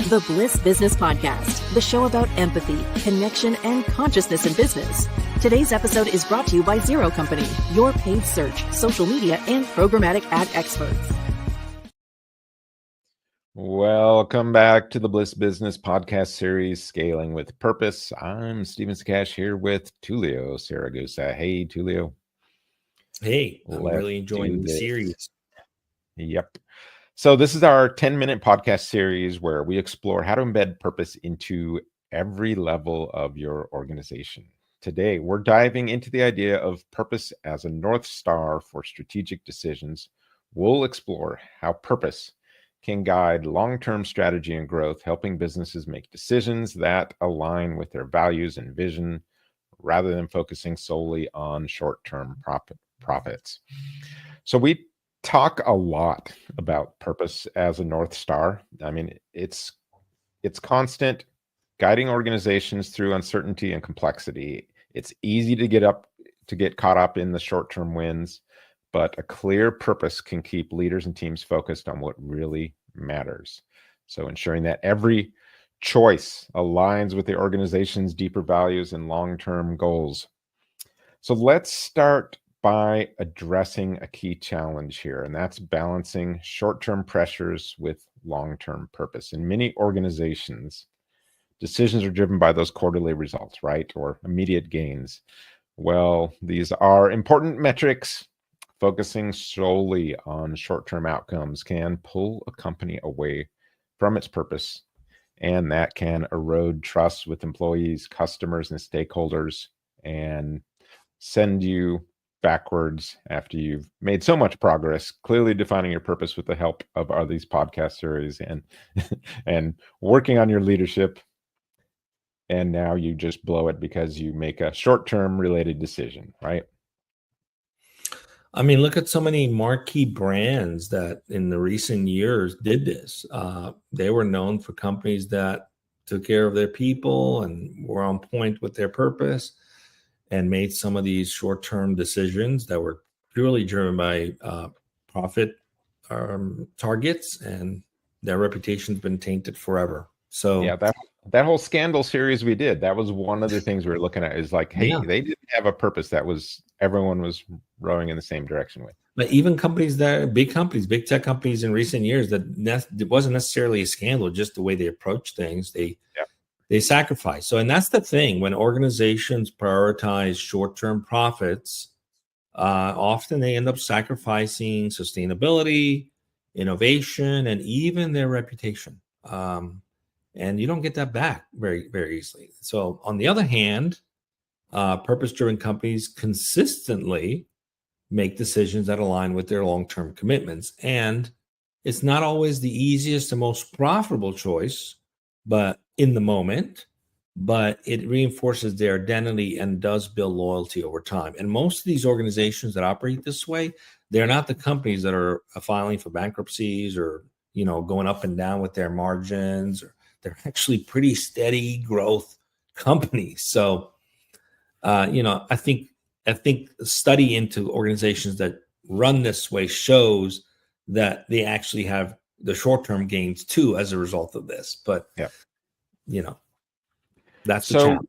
The Bliss Business Podcast, the show about empathy, connection, and consciousness in business. Today's episode is brought to you by Zero Company, your paid search, social media, and programmatic ad experts. Welcome back to the Bliss Business Podcast series, Scaling with Purpose. I'm Steven Sakash here with Tulio Saragusa. Hey, Tulio. Hey, I'm really enjoying the series. Yep. So this is our 10-minute podcast series where we explore how to embed purpose into every level of your organization. Today, we're diving into the idea of purpose as a North Star for strategic decisions. We'll explore how purpose can guide long-term strategy and growth, helping businesses make decisions that align with their values and vision rather than focusing solely on short-term profits. So we talk a lot about purpose as a North Star. I mean, it's constant, guiding organizations through uncertainty and complexity. It's easy to get caught up in the short-term wins, but a clear purpose can keep leaders and teams focused on what really matters. So ensuring that every choice aligns with the organization's deeper values and long-term goals. So let's start by addressing a key challenge here, and that's balancing short-term pressures with long-term purpose. In many organizations, decisions are driven by those quarterly results, right? Or immediate gains. Well, these are important metrics. Focusing solely on short-term outcomes can pull a company away from its purpose, and that can erode trust with employees, customers, and stakeholders, and send you backwards after you've made so much progress, clearly defining your purpose with the help of these podcast series and working on your leadership. And now you just blow it because you make a short-term related decision, right? I mean, look at so many marquee brands that in the recent years did this. They were known for companies that took care of their people and were on point with their purpose and made some of these short-term decisions that were purely driven by profit targets, and their reputation's been tainted forever. So yeah, that whole scandal series we did, that was one of the things we were looking at, is like, hey, They didn't have a purpose that everyone was rowing in the same direction with. But even companies big tech companies in recent years, it wasn't necessarily a scandal, just the way they approach things. They sacrifice. So, and that's the thing, when organizations prioritize short-term profits, often they end up sacrificing sustainability, innovation, and even their reputation. And you don't get that back very, very easily. So on the other hand, purpose-driven companies consistently make decisions that align with their long-term commitments. And it's not always the easiest and most profitable choice, but in the moment, but it reinforces their identity and does build loyalty over time. And most of these organizations that operate this way, they're not the companies that are filing for bankruptcies or, going up and down with their margins. They're actually pretty steady growth companies. So, I think the study into organizations that run this way shows that they actually have the short-term gains too as a result of this. But that's the challenge.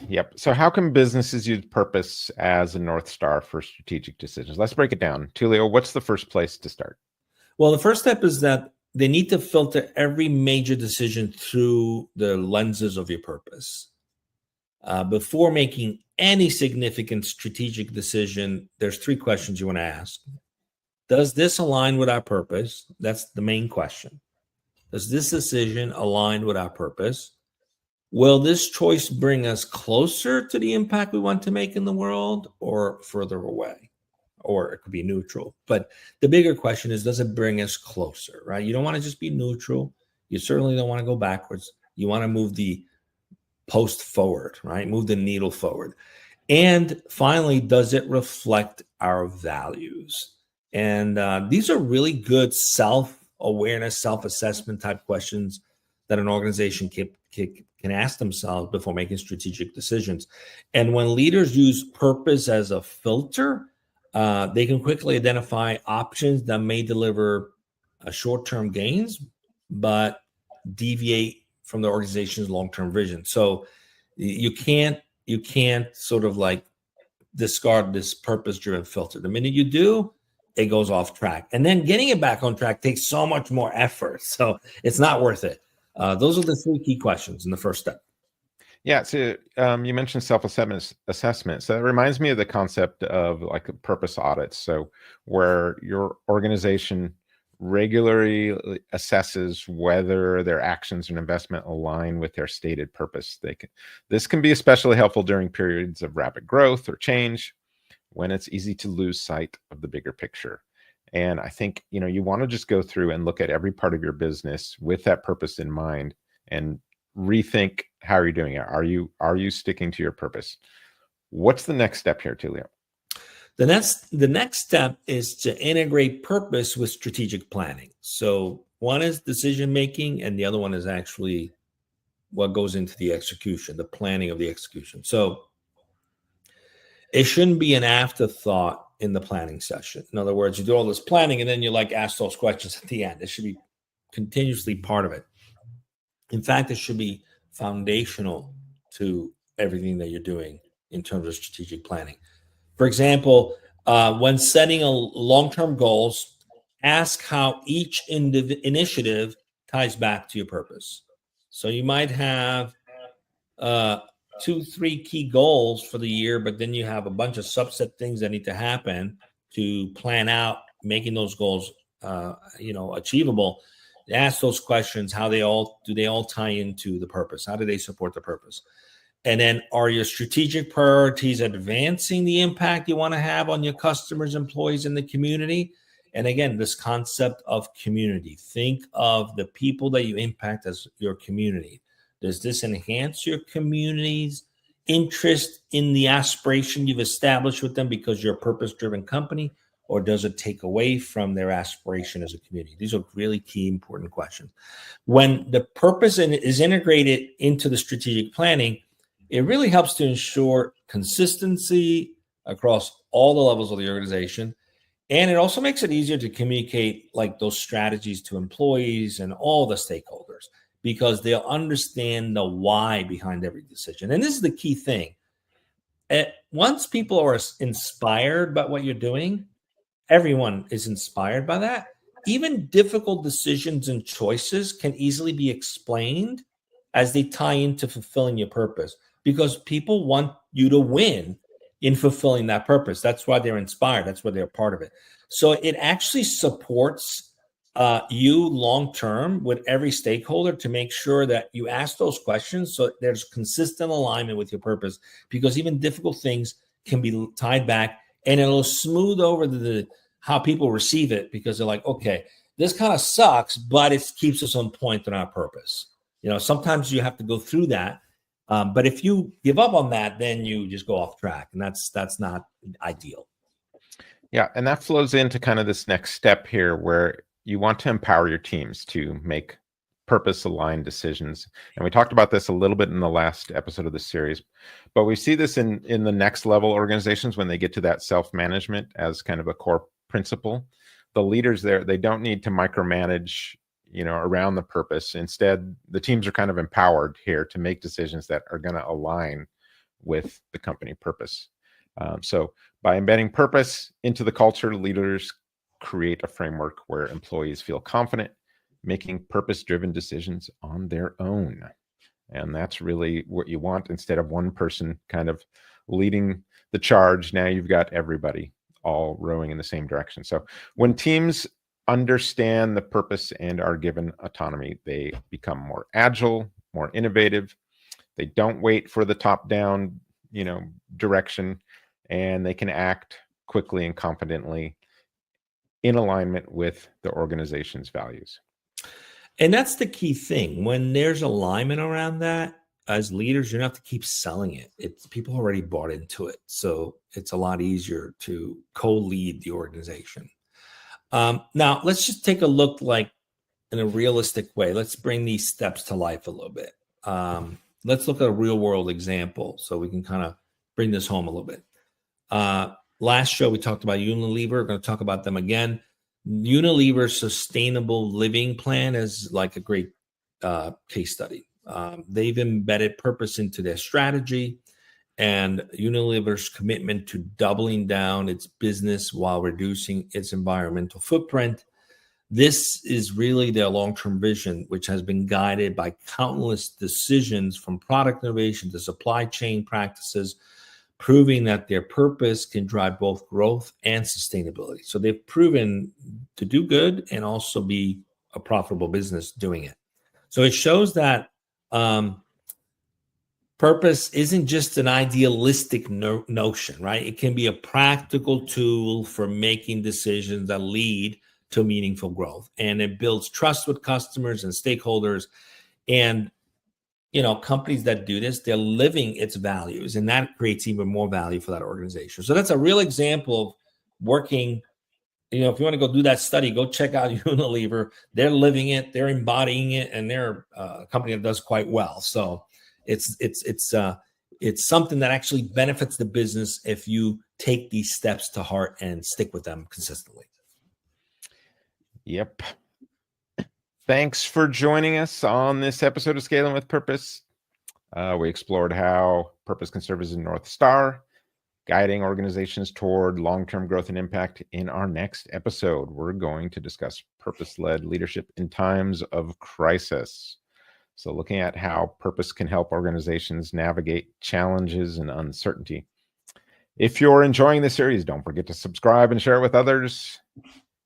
Yep. So how can businesses use purpose as a North Star for strategic decisions? Let's break it down. Tulio, what's the first place to start? Well, the first step is that they need to filter every major decision through the lenses of your purpose. Before making any significant strategic decision, there's 3 questions you want to ask. Does this align with our purpose? That's the main question. Does this decision align with our purpose? Will this choice bring us closer to the impact we want to make in the world, or further away? Or it could be neutral. But the bigger question is, does it bring us closer, right? You don't want to just be neutral. You certainly don't want to go backwards. You want to move the post forward, right? Move the needle forward. And finally, does it reflect our values? And these are really good self-awareness, self-assessment type questions that an organization can ask themselves before making strategic decisions. And when leaders use purpose as a filter, they can quickly identify options that may deliver short-term gains, but deviate from the organization's long-term vision. So you can't sort of like discard this purpose-driven filter. The minute you do, it goes off track. And then getting it back on track takes so much more effort. So it's not worth it. Those are the 3 key questions in the first step. Yeah. So you mentioned self-assessment. So that reminds me of the concept of like a purpose audits. So where your organization regularly assesses whether their actions and investment align with their stated purpose. This can be especially helpful during periods of rapid growth or change, when it's easy to lose sight of the bigger picture. And I think, you want to just go through and look at every part of your business with that purpose in mind and rethink how you're doing it. Are you sticking to your purpose? What's the next step here, Tulio? The next step is to integrate purpose with strategic planning. So one is decision making, and the other one is actually what goes into the execution, the planning of the execution. So it shouldn't be an afterthought in the planning session. In other words, you do all this planning and then you ask those questions at the end. It should be continuously part of it. In fact, it should be foundational to everything that you're doing in terms of strategic planning. For example, when setting long-term goals, ask how each initiative ties back to your purpose. So you might have 2-3 key goals for the year, but then you have a bunch of subset things that need to happen to plan out making those goals achievable. Ask those questions. Do they all tie into the purpose? How do they support the purpose? And then, are your strategic priorities advancing the impact you want to have on your customers, employees, and the community? And again, this concept of community. Think of the people that you impact as your community. Does this enhance your community's interest in the aspiration you've established with them because you're a purpose-driven company, or does it take away from their aspiration as a community? These are really key, important questions. When the purpose is integrated into the strategic planning, it really helps to ensure consistency across all the levels of the organization. And it also makes it easier to communicate those strategies to employees and all the stakeholders, because they'll understand the why behind every decision. And this is the key thing. Once people are inspired by what you're doing, everyone is inspired by that. Even difficult decisions and choices can easily be explained as they tie into fulfilling your purpose, because people want you to win in fulfilling that purpose. That's why they're inspired. That's why they're part of it. So it actually supports you long-term with every stakeholder to make sure that you ask those questions so there's consistent alignment with your purpose, because even difficult things can be tied back, and it'll smooth over how people receive it, because they're like, okay, this kind of sucks, but it keeps us on point on our purpose. Sometimes you have to go through that. But if you give up on that, then you just go off track, and that's not ideal. Yeah, and that flows into kind of this next step here, where you want to empower your teams to make purpose-aligned decisions. And we talked about this a little bit in the last episode of the series, but we see this in the next level organizations when they get to that self-management as kind of a core principle. The leaders there, they don't need to micromanage around the purpose. Instead, the teams are kind of empowered here to make decisions that are going to align with the company purpose. So by embedding purpose into the culture, leaders create a framework where employees feel confident making purpose-driven decisions on their own. And that's really what you want. Instead of one person kind of leading the charge, now you've got everybody all rowing in the same direction. So when teams understand the purpose and are given autonomy, they become more agile, more innovative. They don't wait for the top-down, direction, and they can act quickly and confidently in alignment with the organization's values. And that's the key thing. When there's alignment around that, as leaders, you don't have to keep selling it. It's people already bought into it. So it's a lot easier to co-lead the organization. Now, let's just take a look in a realistic way. Let's bring these steps to life a little bit. Let's look at a real world example so we can kind of bring this home a little bit. Last show, we talked about Unilever. We're going to talk about them again. Unilever's sustainable living plan is like a great case study. They've embedded purpose into their strategy, and Unilever's commitment to doubling down its business while reducing its environmental footprint. This is really their long-term vision, which has been guided by countless decisions from product innovation to supply chain practices, proving that their purpose can drive both growth and sustainability. So they've proven to do good and also be a profitable business doing it. So it shows that purpose isn't just an idealistic notion, right? It can be a practical tool for making decisions that lead to meaningful growth. And it builds trust with customers and stakeholders. And, companies that do this, they're living its values, and that creates even more value for that organization. So that's a real example of working. If you want to go do that study, go check out Unilever. They're living it, they're embodying it, and they're a company that does quite well. So it's something that actually benefits the business if you take these steps to heart and stick with them consistently. Yep. Thanks for joining us on this episode of Scaling with Purpose. We explored how purpose can serve as a North Star, guiding organizations toward long-term growth and impact. In our next episode, we're going to discuss purpose-led leadership in times of crisis. So looking at how purpose can help organizations navigate challenges and uncertainty. If you're enjoying this series, don't forget to subscribe and share it with others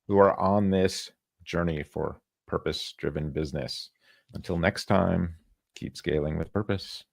who are on this journey for purpose-driven business. Until next time, keep scaling with purpose.